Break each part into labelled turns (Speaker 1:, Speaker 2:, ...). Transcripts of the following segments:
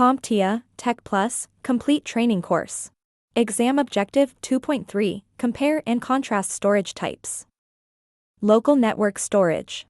Speaker 1: CompTIA Tech Plus Complete Training Course. Exam Objective 2.3 Compare and contrast storage types. Local network storage.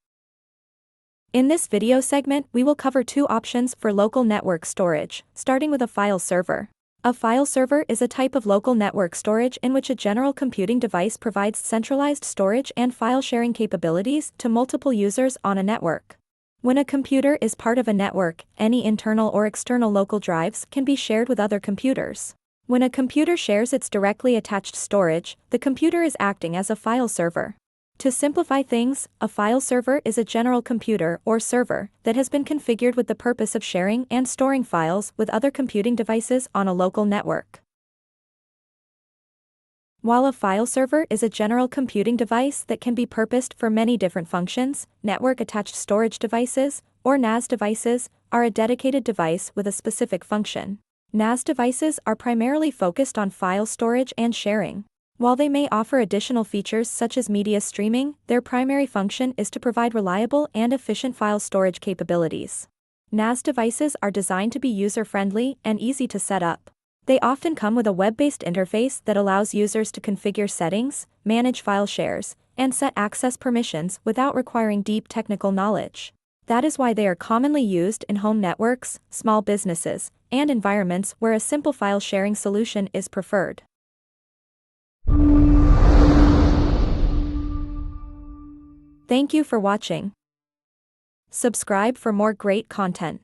Speaker 1: In this video segment, we will cover two options for local network storage, starting with a file server. A file server is a type of local network storage in which a general computing device provides centralized storage and file sharing capabilities to multiple users on a network. When a computer is part of a network, any internal or external local drives can be shared with other computers. When a computer shares its directly attached storage, the computer is acting as a file server. To simplify things, a file server is a general computer or server that has been configured with the purpose of sharing and storing files with other computing devices on a local network. While a file server is a general computing device that can be purposed for many different functions, network-attached storage devices, or NAS devices, are a dedicated device with a specific function. NAS devices are primarily focused on file storage and sharing. While they may offer additional features such as media streaming, their primary function is to provide reliable and efficient file storage capabilities. NAS devices are designed to be user-friendly and easy to set up. They often come with a web-based interface that allows users to configure settings, manage file shares, and set access permissions without requiring deep technical knowledge. That is why they are commonly used in home networks, small businesses, and environments where a simple file sharing solution is preferred. Thank you for watching. Subscribe for more great content.